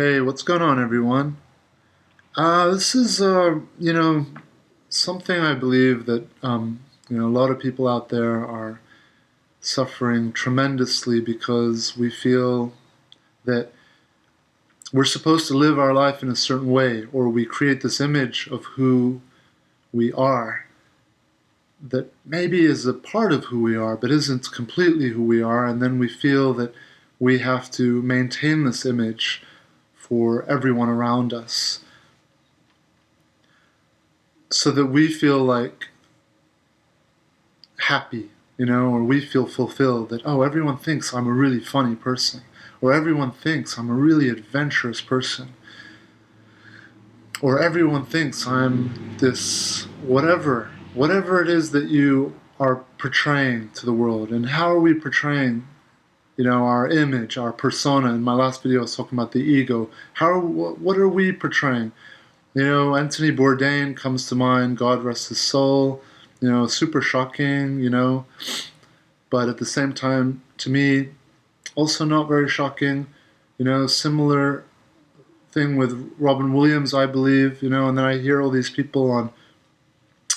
Hey, what's going on, everyone? This is, something I believe that, a lot of people out there are suffering tremendously because we feel that we're supposed to live our life in a certain way, or we create this image of who we are that maybe is a part of who we are, but isn't completely who we are, and then we feel that we have to maintain this image for everyone around us so that we feel like happy, or we feel fulfilled that, oh, everyone thinks I'm a really funny person, or everyone thinks I'm a really adventurous person, or everyone thinks I'm this whatever it is that you are portraying to the world. And how are we portraying, our image, our persona? In my last video, I was talking about the ego. What are we portraying? Anthony Bourdain comes to mind, God rest his soul, super shocking, but at the same time, to me, also not very shocking, similar thing with Robin Williams, I believe, and then I hear all these people on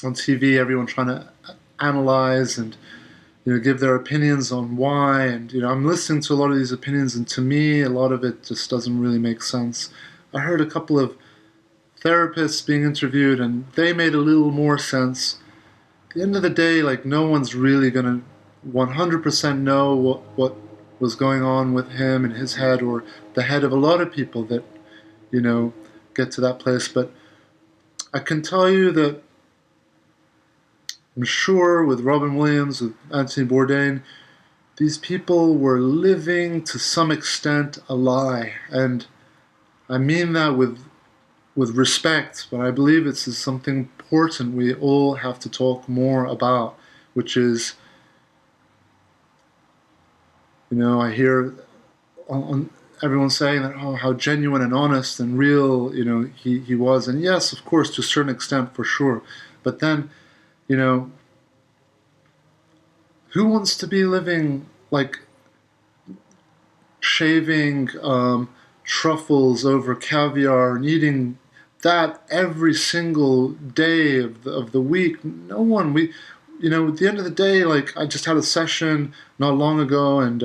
TV, everyone trying to analyze and, give their opinions on why, and, I'm listening to a lot of these opinions, and to me, a lot of it just doesn't really make sense. I heard a couple of therapists being interviewed, and they made a little more sense. At the end of the day, like, no one's really gonna 100% know what was going on with him and his head, or the head of a lot of people that, get to that place. But I can tell you that I'm sure with Robin Williams, with Anthony Bourdain, these people were living to some extent a lie. And I mean that with respect, but I believe it's something important we all have to talk more about, which is, I hear on everyone saying that, oh, how genuine and honest and real, he was. And yes, of course, to a certain extent, for sure. But then, who wants to be living like shaving truffles over caviar and eating that every single day of the week? No one. At the end of the day, like, I just had a session not long ago, and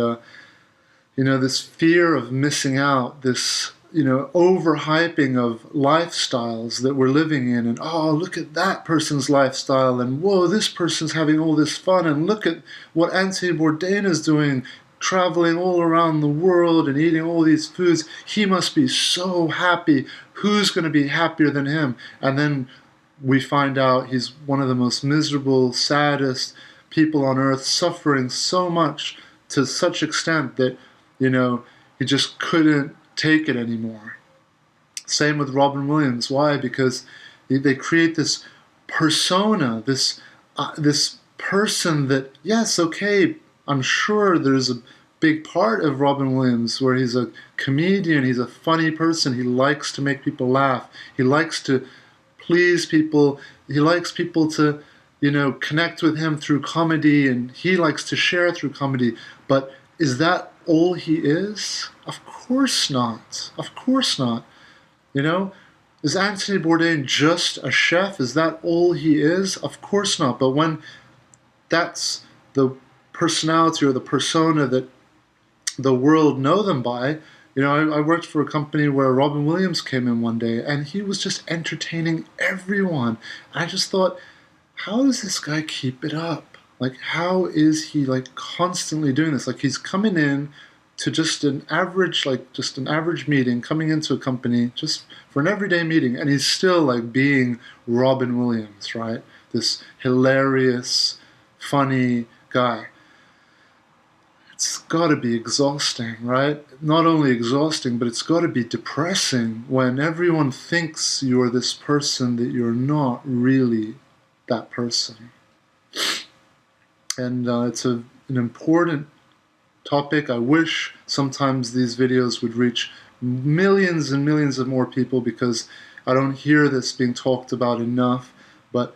this fear of missing out, this overhyping of lifestyles that we're living in, and oh, look at that person's lifestyle, and whoa, this person's having all this fun, and look at what Anthony Bourdain is doing, traveling all around the world and eating all these foods. He must be so happy. Who's going to be happier than him? And then we find out he's one of the most miserable, saddest people on earth, suffering so much to such extent that, he just couldn't take it anymore. Same with Robin Williams. Why? Because they create this persona, this person that, yes, okay, I'm sure there's a big part of Robin Williams where he's a comedian, he's a funny person, he likes to make people laugh, he likes to please people, he likes people to, connect with him through comedy, and he likes to share through comedy. But is that all he is? Of course not. Of course not. Is Anthony Bourdain just a chef? Is that all he is? Of course not. But when that's the personality or the persona that the world know them by, I worked for a company where Robin Williams came in one day, and he was just entertaining everyone. I just thought, how does this guy keep it up? Like, how is he, like, constantly doing this? Like, he's coming in to just an average meeting, coming into a company just for an everyday meeting, and he's still, like, being Robin Williams, right? This hilarious, funny guy. It's got to be exhausting, right? Not only exhausting, but it's got to be depressing when everyone thinks you're this person that you're not really that person. And it's an important topic. I wish sometimes these videos would reach millions and millions of more people, because I don't hear this being talked about enough. But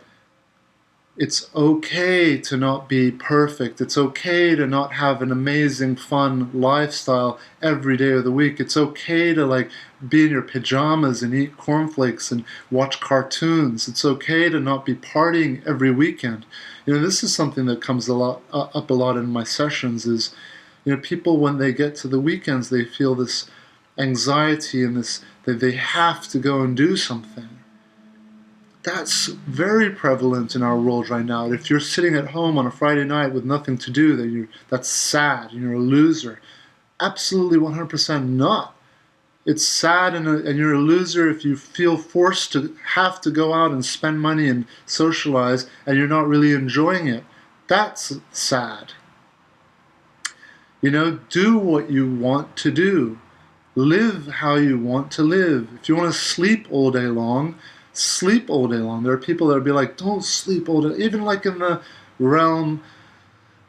It's okay to not be perfect. It's okay to not have an amazing, fun lifestyle every day of the week. It's okay to like be in your pajamas and eat cornflakes and watch cartoons. It's okay to not be partying every weekend. This is something that comes up a lot in my sessions. Is people, when they get to the weekends, they feel this anxiety and this that they have to go and do something. That's very prevalent in our world right now. If you're sitting at home on a Friday night with nothing to do, then that's sad and you're a loser. Absolutely 100% not. It's sad and you're a loser if you feel forced to have to go out and spend money and socialize and you're not really enjoying it. That's sad. Do what you want to do. Live how you want to live. If you want to sleep all day long, sleep all day long. There are people that will be like, don't sleep all day. Even like in the realm,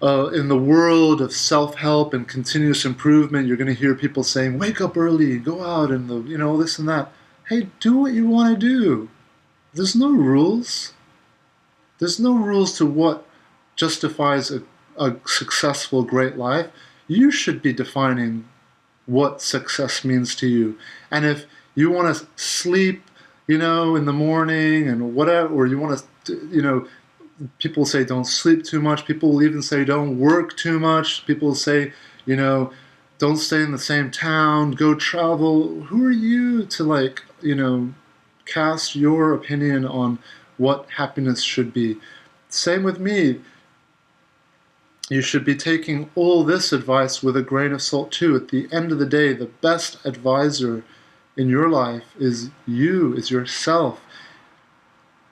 in the world of self-help and continuous improvement, you're going to hear people saying, wake up early, go out and this and that. Hey, do what you want to do. There's no rules. There's no rules to what justifies a successful, great life. You should be defining what success means to you. And if you want to sleep, in the morning and whatever, or you want to, people say don't sleep too much. People will even say don't work too much. People say, don't stay in the same town, go travel. Who are you to cast your opinion on what happiness should be? Same with me. You should be taking all this advice with a grain of salt too. At the end of the day, the best advisor in your life is you, is yourself.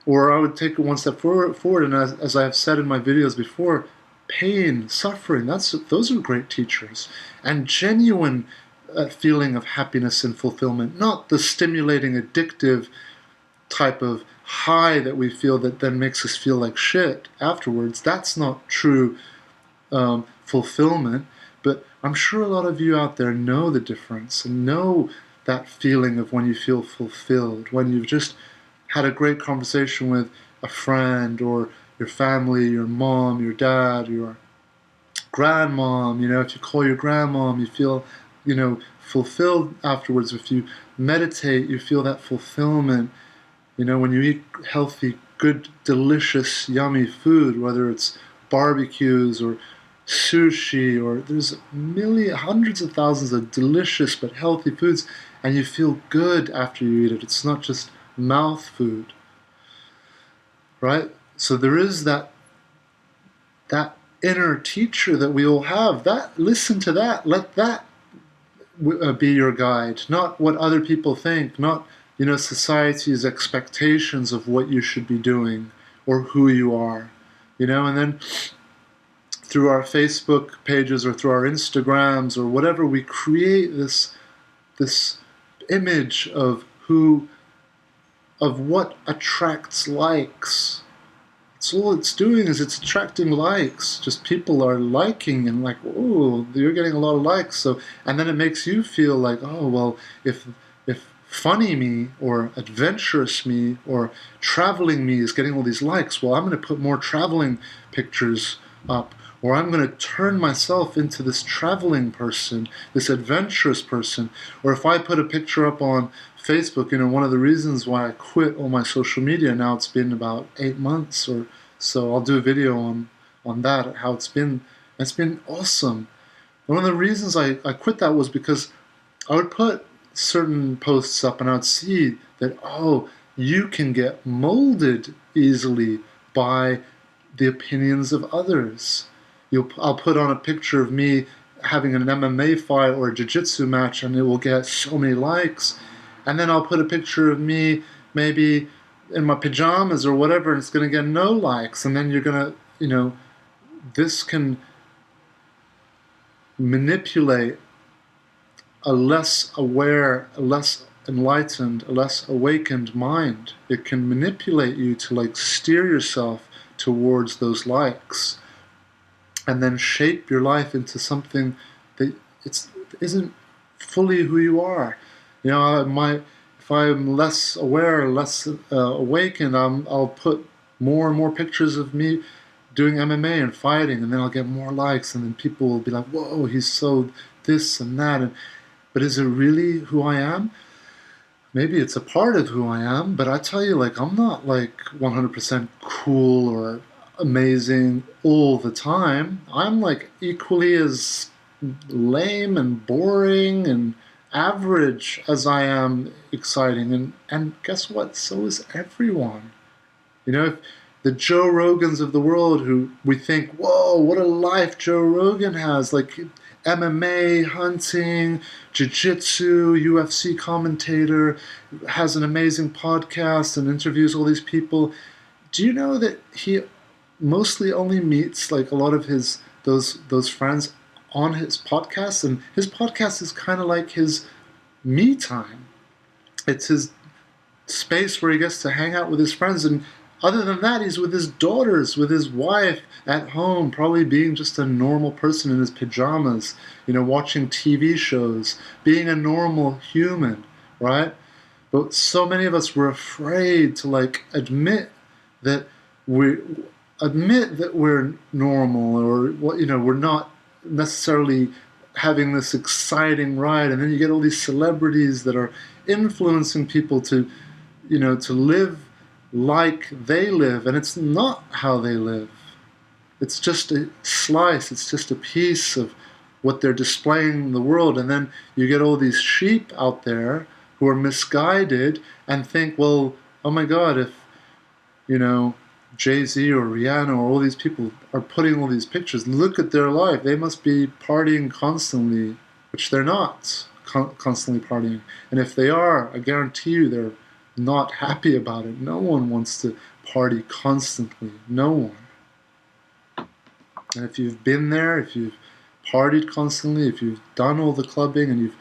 Or I would take it one step forward, and as I have said in my videos before, pain, suffering, those are great teachers. And genuine feeling of happiness and fulfillment, not the stimulating, addictive type of high that we feel that then makes us feel like shit afterwards. That's not true fulfillment. But I'm sure a lot of you out there know the difference and know that feeling of when you feel fulfilled, when you've just had a great conversation with a friend or your family, your mom, your dad, your grandmom. If you call your grandmom, you feel, fulfilled afterwards. If you meditate, you feel that fulfillment. When you eat healthy, good, delicious, yummy food, whether it's barbecues or sushi, or there's hundreds of thousands of delicious but healthy foods, and you feel good after you eat it. It's not just mouth food, right? So there is that inner teacher that we all have. Listen to that. Let that be your guide, not what other people think, not society's expectations of what you should be doing or who you are, and then through our Facebook pages or through our Instagrams or whatever, we create this image of what attracts likes. So all it's doing is it's attracting likes. Just people are liking and like, oh, you're getting a lot of likes. So, and then it makes you feel like, oh, well, if funny me or adventurous me or traveling me is getting all these likes, well, I'm going to put more traveling pictures up. Or I'm going to turn myself into this traveling person, this adventurous person. Or if I put a picture up on Facebook, one of the reasons why I quit all my social media, now it's been about 8 months or so, I'll do a video on that, how it's been. It's been awesome. One of the reasons I quit that was because I would put certain posts up and I would see that, oh, you can get molded easily by the opinions of others. I'll put on a picture of me having an MMA fight or a jiu-jitsu match and it will get so many likes. And then I'll put a picture of me maybe in my pajamas or whatever and it's going to get no likes. And then you're going to, this can manipulate a less aware, a less enlightened, a less awakened mind. It can manipulate you to steer yourself towards those likes. And then shape your life into something that isn't fully who you are. If I'm less aware, less awakened, I'll put more and more pictures of me doing MMA and fighting, and then I'll get more likes, and then people will be like, whoa, he's so this and that. But is it really who I am? Maybe it's a part of who I am, but I tell you, like, I'm not like 100% cool or amazing all the time. I'm like equally as lame and boring and average as I am exciting. And guess what? So is everyone. If the Joe Rogans of the world, who we think, whoa, what a life Joe Rogan has, like MMA, hunting, jiu-jitsu, UFC commentator, has an amazing podcast and interviews all these people. Do you know that he mostly only meets like a lot of his those friends on his podcast, and his podcast is kind of like his me time. It's his space where he gets to hang out with his friends, and other than that, he's with his daughters, with his wife at home, probably being just a normal person in his pajamas, watching TV shows, being a normal human, right? But so many of us were afraid to like that we admit that we're normal, or we're not necessarily having this exciting ride, and then you get all these celebrities that are influencing people to live like they live, and it's not how they live. It's just a slice, it's just a piece of what they're displaying in the world, and then you get all these sheep out there who are misguided and think, well, oh my God, if, Jay-Z or Rihanna or all these people are putting all these pictures, look at their life, they must be partying constantly, which they're not constantly partying. And if they are, I guarantee you they're not happy about it. No one wants to party constantly. No one. And if you've been there, if you've partied constantly, if you've done all the clubbing and you've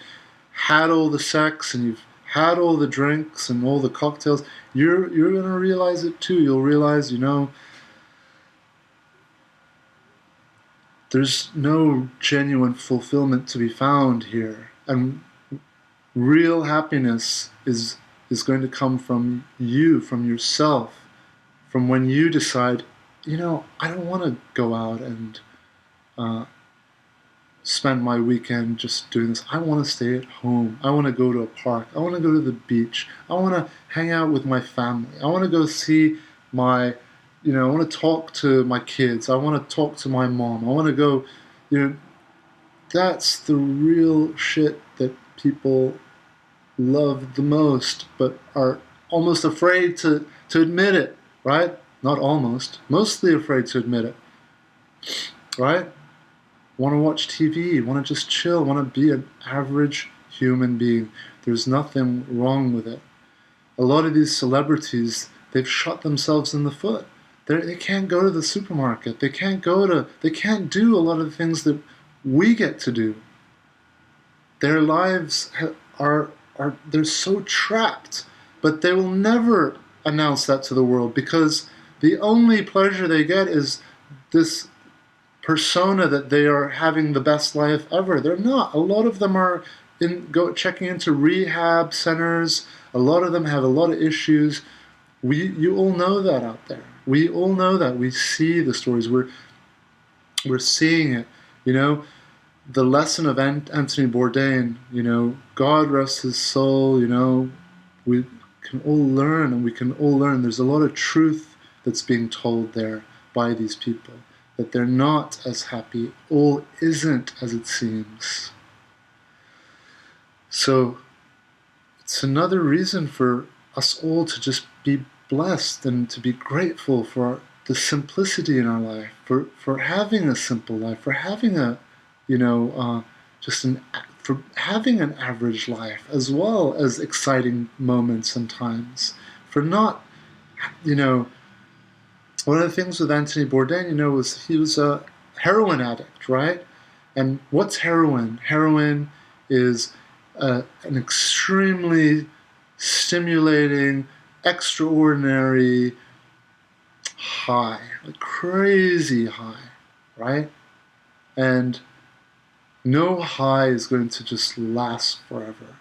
had all the sex and you've had all the drinks and all the cocktails, you're going to realize it too. You'll realize, there's no genuine fulfillment to be found here. And real happiness is going to come from you, from yourself, from when you decide, I don't want to go out and spend my weekend just doing this. I want to stay at home. I want to go to a park. I want to go to the beach. I want to hang out with my family. I want to go see I want to talk to my kids. I want to talk to my mom. I want to go, that's the real shit that people love the most, but are almost afraid to admit it, right? Not almost, mostly afraid to admit it, right? Want to watch TV, want to just chill, want to be an average human being. There's nothing wrong with it. A lot of these celebrities, they've shot themselves in the foot. They can't go to the supermarket. They can't do a lot of the things that we get to do. Their lives they're so trapped, but they will never announce that to the world, because the only pleasure they get is this persona that they are having the best life ever. They're not. A lot of them are checking into rehab centers. A lot of them have a lot of issues. You all know that out there. We all know that. We see the stories. We're seeing it. The lesson of Anthony Bourdain, God rest his soul, we can all learn, and we can all learn. There's a lot of truth that's being told there by these people, that they're not as happy. All isn't as it seems. So it's another reason for us all to just be blessed and to be grateful for the simplicity in our life, for having a simple life, for having for having an average life, as well as exciting moments and times. For not, one of the things with Anthony Bourdain, was he was a heroin addict, right? And what's heroin? Heroin is an extremely stimulating, extraordinary high, like crazy high, right? And no high is going to just last forever.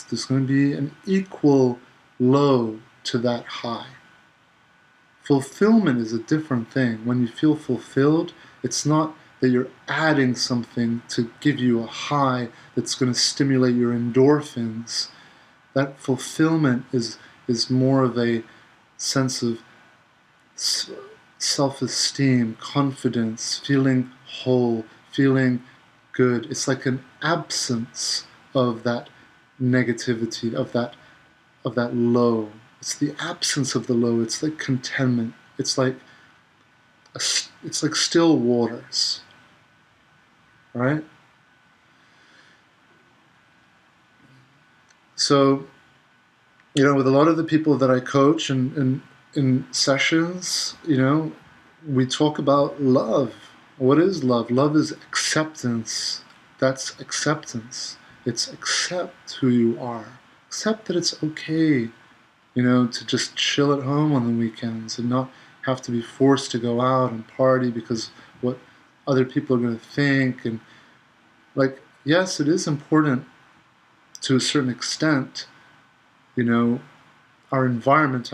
There's going to be an equal low to that high. Fulfillment is a different thing. When you feel fulfilled, it's not that you're adding something to give you a high that's going to stimulate your endorphins. That fulfillment is more of a sense of self-esteem, confidence, feeling whole, feeling good. It's like an absence of that negativity, of that low. It's the absence of the low. It's like contentment. It's like still waters, right? So, with a lot of the people that I coach and in sessions, we talk about love. What is love? Love is acceptance. That's acceptance. It's accept who you are. Accept that it's okay, to just chill at home on the weekends and not have to be forced to go out and party because what other people are going to think. And yes, it is important to a certain extent. Our environment,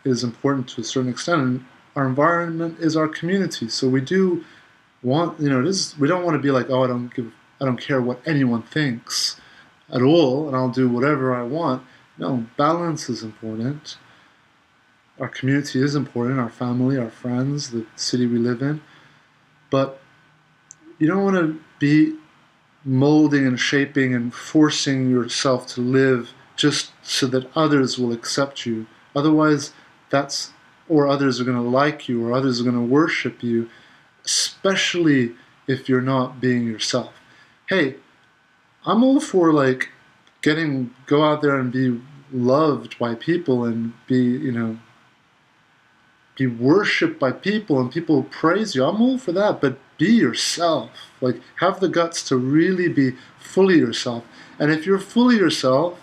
is important to a certain extent, and our environment is our community. So we do want, we don't want to be like, oh, I don't care what anyone thinks at all, and I'll do whatever I want. No, balance is important. Our community is important, our family, our friends, the city we live in. But you don't want to be molding and shaping and forcing yourself to live just so that others will accept you. Otherwise, or others are going to like you, or others are going to worship you, especially if you're not being yourself. Hey, I'm all for go out there and be loved by people and be worshipped by people and people praise you. I'm all for that, but be yourself. Have the guts to really be fully yourself. And if you're fully yourself,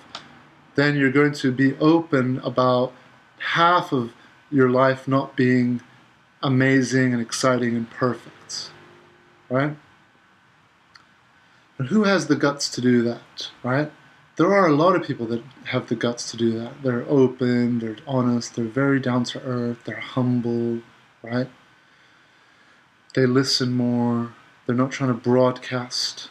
then you're going to be open about half of your life not being amazing and exciting and perfect, right? And who has the guts to do that, right? There are a lot of people that have the guts to do that. They're open, they're honest, they're very down to earth, they're humble, right? They listen more, they're not trying to broadcast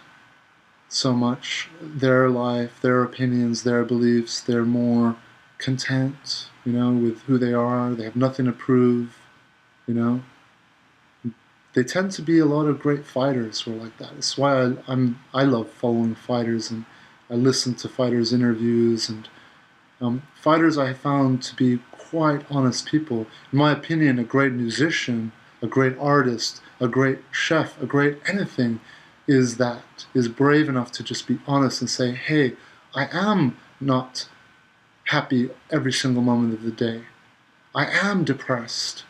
so much their life, their opinions, their beliefs. They're more content, with who they are. They have nothing to prove, They tend to be a lot of great fighters who are like that. It's why I love following fighters, and I listen to fighters' interviews, and fighters I found to be quite honest people. In my opinion, a great musician, a great artist, a great chef, a great anything is brave enough to just be honest and say, hey, I am not happy every single moment of the day. I am depressed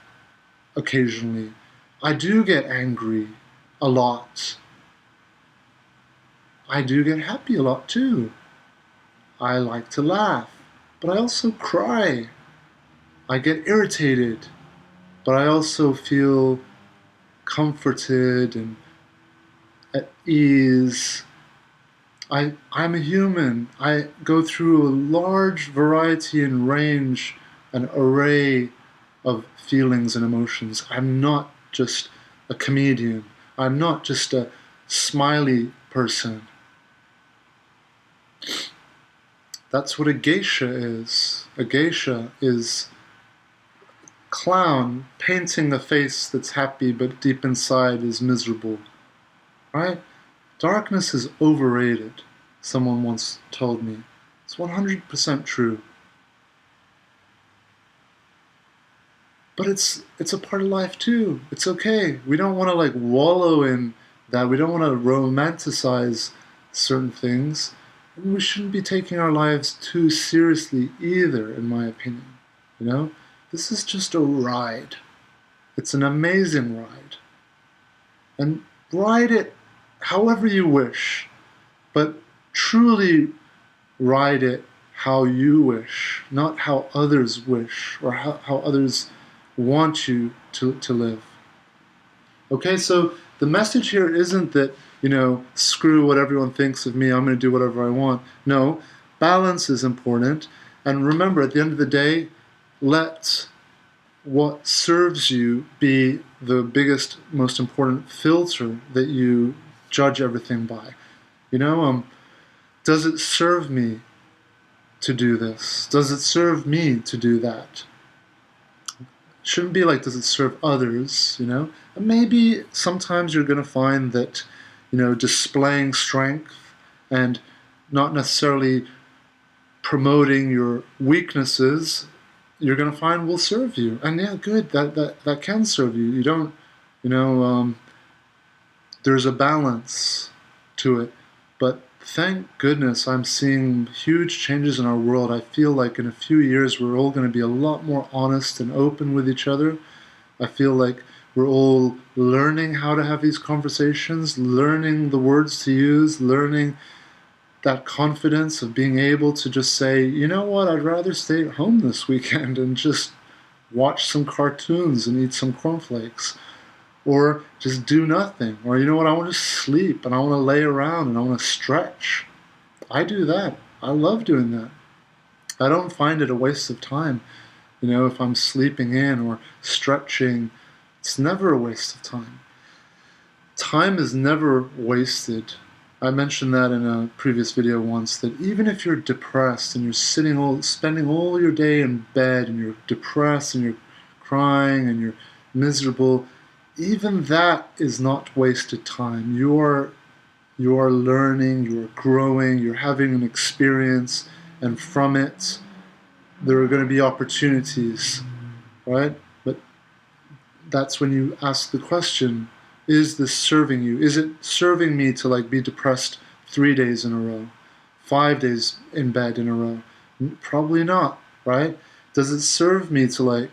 occasionally. I do get angry a lot. I do get happy a lot too. I like to laugh, but I also cry. I get irritated, but I also feel comforted and at ease. I'm a human. I go through a large variety and range, an array of feelings and emotions. I'm not just a comedian. I'm not just a smiley person. That's what a geisha is. A geisha is clown painting a face that's happy but deep inside is miserable. Right? Darkness is overrated, someone once told me. It's 100% true. But it's a part of life too. It's okay. We don't want to wallow in that. We don't want to romanticize certain things. And we shouldn't be taking our lives too seriously either, in my opinion. This is just a ride. It's an amazing ride. And ride it however you wish, but truly ride it how you wish, not how others wish or how others want you to live. Okay, so the message here isn't that, screw what everyone thinks of me, I'm going to do whatever I want. No, balance is important. And remember, at the end of the day, let what serves you be the biggest, most important filter that you judge everything by. Does it serve me to do this? Does it serve me to do that? Shouldn't be like, does it serve others? And maybe sometimes you're going to find that, displaying strength and not necessarily promoting your weaknesses, you're going to find will serve you. And yeah, good, that can serve you. You don't, there's a balance to it. But thank goodness I'm seeing huge changes in our world. I feel like in a few years we're all going to be a lot more honest and open with each other. I feel like we're all learning how to have these conversations, learning the words to use, learning that confidence of being able to just say, you know what, I'd rather stay at home this weekend and just watch some cartoons and eat some cornflakes. Or just do nothing. Or you know what, I want to sleep and I want to lay around and I want to stretch. I do that. I love doing that. I don't find it a waste of time. If I'm sleeping in or stretching, it's never a waste of time. Time is never wasted. I mentioned that in a previous video once, that even if you're depressed and you're spending all your day in bed and you're depressed and you're crying and you're miserable, even that is not wasted time. You are learning, you are growing, you're having an experience, and from it, there are going to be opportunities, right? But that's when you ask the question, is this serving you? Is it serving me to be depressed 3 days in a row, 5 days in bed in a row? Probably not, right? Does it serve me to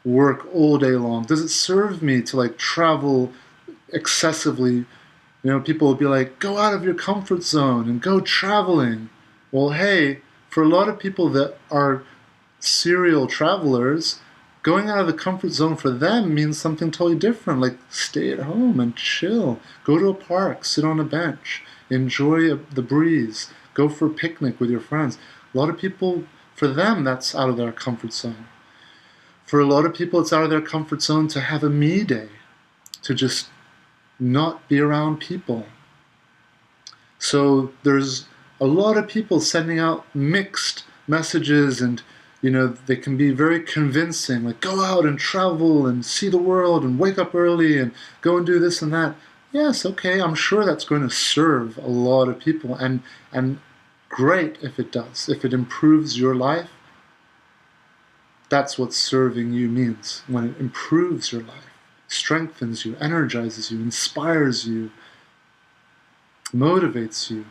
work all day long? Does it serve me to travel excessively? People will be like, go out of your comfort zone and go traveling. Well, hey, for a lot of people that are serial travelers, going out of the comfort zone for them means something totally different, like stay at home and chill, go to a park, sit on a bench, enjoy the breeze, go for a picnic with your friends. A lot of people, for them, that's out of their comfort zone. For a lot of people, it's out of their comfort zone to have a me day, to just not be around people. So there's a lot of people sending out mixed messages, and they can be very convincing, like go out and travel and see the world and wake up early and go and do this and that. Yes, okay, I'm sure that's going to serve a lot of people, and great if it does. If it improves your life, that's what serving you means. When it improves your life, strengthens you, energizes you, inspires you, motivates you,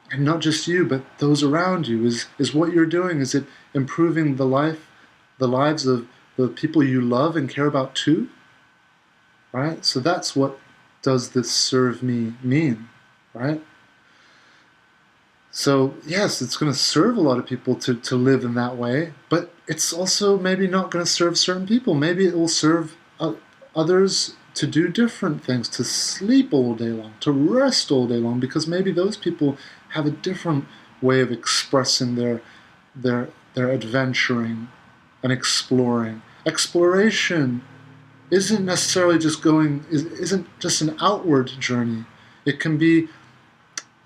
and not just you, but those around you, is what you're doing. Is it improving the lives of the people you love and care about too? Right? So that's what does this serve me mean, right? So yes, it's going to serve a lot of people to live in that way, but it's also maybe not going to serve certain people. Maybe it will serve others to do different things, to sleep all day long, to rest all day long, because maybe those people have a different way of expressing their adventuring and exploring. Exploration isn't necessarily isn't just an outward journey. It can be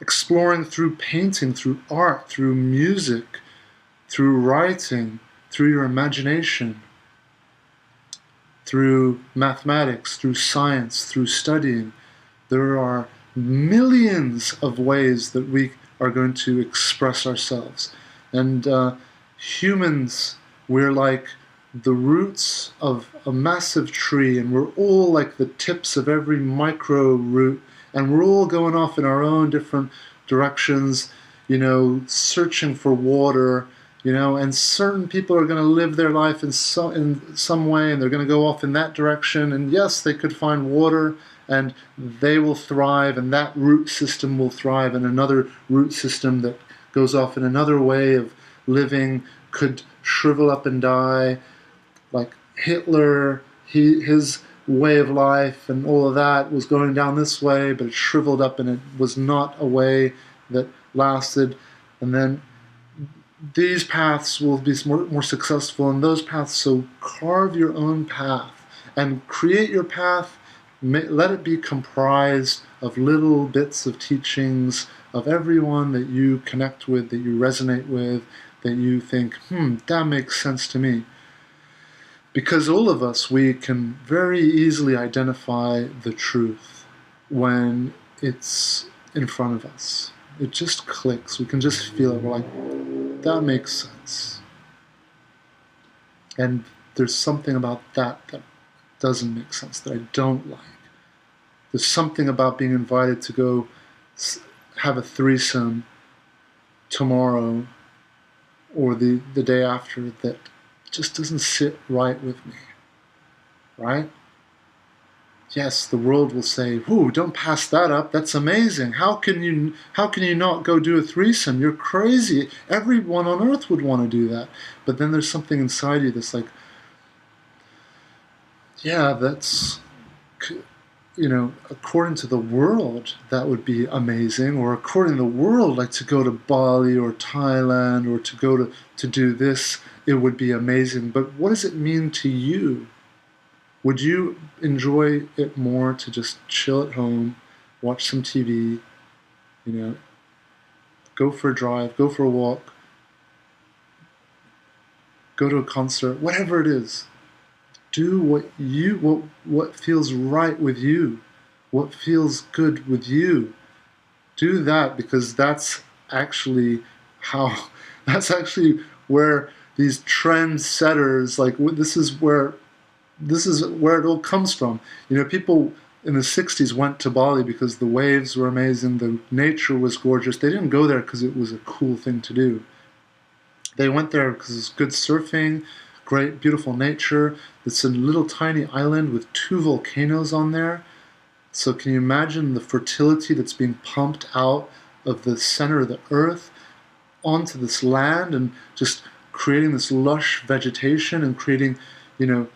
exploring through painting, through art, through music, through writing, through your imagination, through mathematics, through science, through studying. There are millions of ways that we are going to express ourselves. And humans, we're like the roots of a massive tree, and we're all like the tips of every micro root, and we're all going off in our own different directions, searching for water, and certain people are going to live their life in some way, and they're going to go off in that direction, and yes, they could find water, and they will thrive, and that root system will thrive, and another root system that goes off in another way of living could shrivel up and die, like Hitler. His way of life and all of that was going down this way, but it shriveled up and it was not a way that lasted. And then these paths will be more successful in those paths. So carve your own path and create your path. Let it be comprised of little bits of teachings of everyone that you connect with, that you resonate with, that you think, that makes sense to me. Because all of us, we can very easily identify the truth when it's in front of us. It just clicks. We can just feel it. We're like, that makes sense. And there's something about that that doesn't make sense, that I don't like. There's something about being invited to go have a threesome tomorrow or the day after that just doesn't sit right with me, right? Yes, the world will say, "Whoo, don't pass that up. That's amazing. How can you not go do a threesome? You're crazy. Everyone on earth would want to do that." But then there's something inside you that's like, yeah, that's, according to the world, that would be amazing. Or according to the world, like to go to Bali or Thailand or to go to do this, it would be amazing. But what does it mean to you? Would you enjoy it more to just chill at home, watch some TV, go for a drive, go for a walk, go to a concert, whatever it is? Do what feels right with you, what feels good with you. Do that, because that's actually how that's actually where these trendsetters, like, this is where it all comes from. People in the 60s went to Bali because the waves were amazing, the nature was gorgeous. They didn't go there because it was a cool thing to do. They went there because it's good surfing, great, beautiful nature. It's a little tiny island with 2 volcanoes on there. So can you imagine the fertility that's being pumped out of the center of the earth onto this land, and just creating this lush vegetation and creating,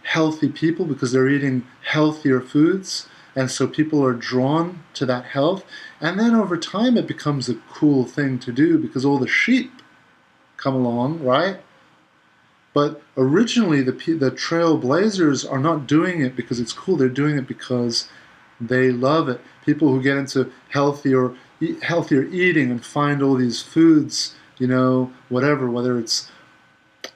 healthy people because they're eating healthier foods. And so people are drawn to that health. And then over time it becomes a cool thing to do because all the sheep come along, right? But originally the trailblazers are not doing it because it's cool. They're doing it because they love it. People who get into healthier eating and find all these foods, whatever, whether it's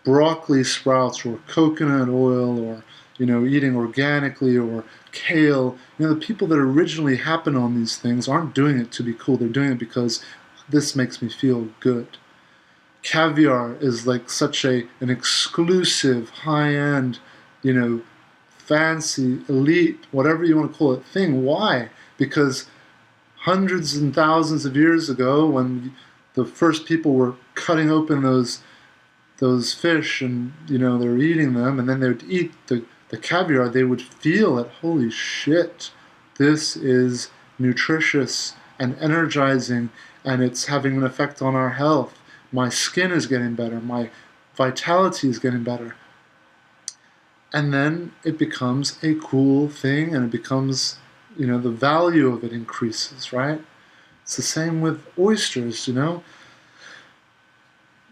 broccoli sprouts or coconut oil or, eating organically or kale. The people that originally happen on these things aren't doing it to be cool. They're doing it because this makes me feel good. Caviar is like such an exclusive, high-end, fancy, elite, whatever you want to call it, thing. Why? Because hundreds and thousands of years ago, when the first people were cutting open those fish and, they were eating them, and then they would eat the caviar, they would feel that, holy shit, this is nutritious and energizing, and it's having an effect on our health. My skin is getting better. My vitality is getting better. And then it becomes a cool thing, and it becomes, the value of it increases, right? It's the same with oysters,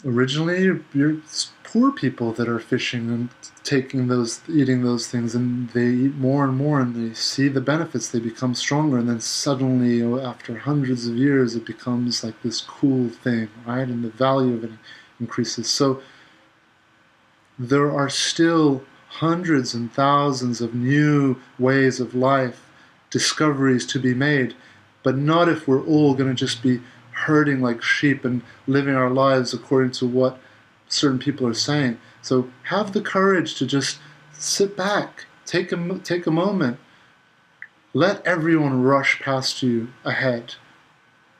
Originally, it's poor people that are fishing and eating those things, and they eat more and more, and they see the benefits. They become stronger, and then suddenly, after hundreds of years, it becomes like this cool thing, right? And the value of it increases. So there are still hundreds and thousands of new ways of life, discoveries to be made, but not if we're all going to just be herding like sheep and living our lives according to what certain people are saying. So have the courage to just sit back, take a moment, let everyone rush past you ahead.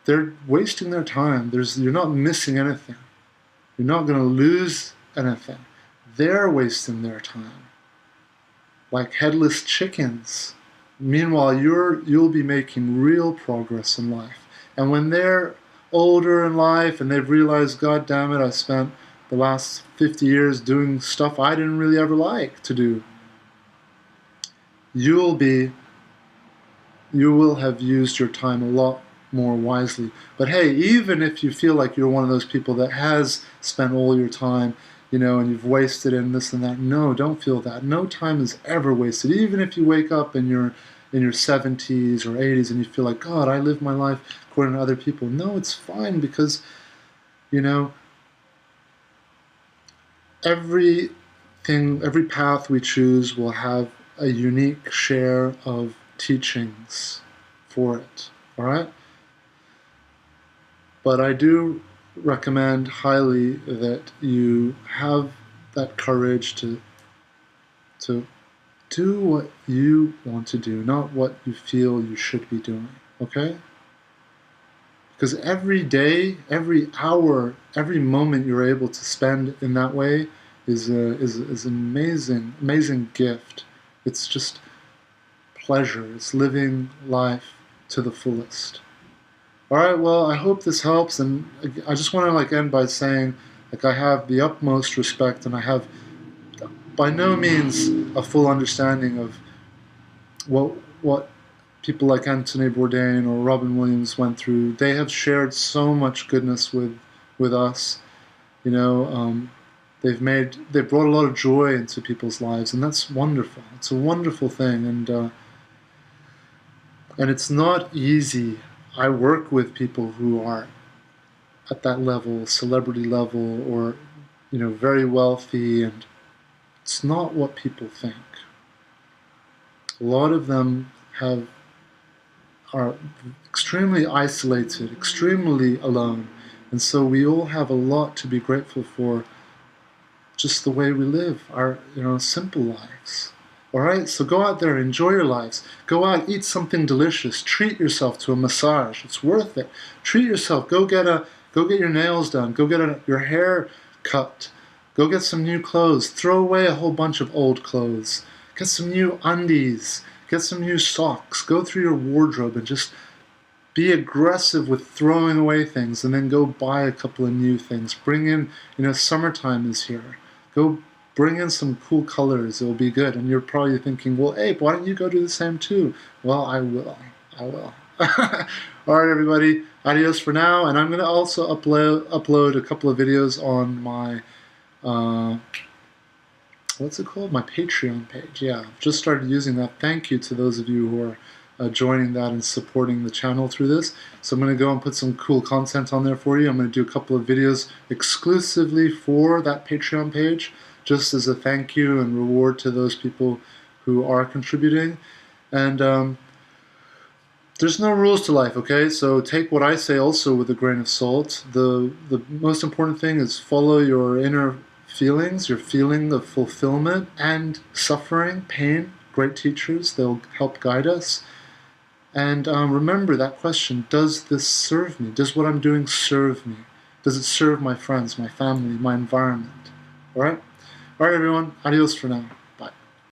They're wasting their time. You're not missing anything. You're not going to lose anything. They're wasting their time, like headless chickens. Meanwhile, you'll be making real progress in life. And when they're older in life and they've realized, God damn it, I spent the last 50 years doing stuff I didn't really ever like to do, you will have used your time a lot more wisely. But hey, even if you feel like you're one of those people that has spent all your time, and you've wasted it and this and that, no, don't feel that. No time is ever wasted. Even if you wake up and you're in your 70s or 80s and you feel like, God, I live my life according to other people. No, it's fine, because, every path we choose will have a unique share of teachings for it. All right? But I do recommend highly that you have that courage to do what you want to do, not what you feel you should be doing. Okay? Because every day, every hour, every moment you're able to spend in that way is an amazing gift. It's just pleasure. It's living life to the fullest. All right. Well, I hope this helps, and I just want to end by saying, I have the utmost respect, and I have by no means a full understanding of what people like Anthony Bourdain or Robin Williams went through. They have shared so much goodness with us. They've brought a lot of joy into people's lives, and that's wonderful. It's a wonderful thing, and it's not easy. I work with people who are at that level, celebrity level, or very wealthy, and it's not what people think. A lot of them are extremely isolated, extremely alone, and so we all have a lot to be grateful for. Just the way we live our simple lives. All right, so go out there, enjoy your lives. Go out, eat something delicious. Treat yourself to a massage. It's worth it. Treat yourself. Go get your nails done. Go get your hair cut. Go get some new clothes. Throw away a whole bunch of old clothes. Get some new undies. Get some new socks. Go through your wardrobe and just be aggressive with throwing away things, and then go buy a couple of new things. Bring in, summertime is here. Go bring in some cool colors. It'll be good. And you're probably thinking, well, Abe, why don't you go do the same too? Well, I will. All right, everybody. Adios for now. And I'm going to also upload a couple of videos on my, what's it called? My Patreon page. Yeah, I've just started using that. Thank you to those of you who are joining that and supporting the channel through this. So I'm going to go and put some cool content on there for you. I'm going to do a couple of videos exclusively for that Patreon page, just as a thank you and reward to those people who are contributing. And there's no rules to life, okay? So take what I say also with a grain of salt. The most important thing is follow your inner feelings, your feeling of fulfillment and suffering, pain. Great teachers, they'll help guide us. And remember that question, does this serve me? Does what I'm doing serve me? Does it serve my friends, my family, my environment? All right? All right, everyone. Adios for now.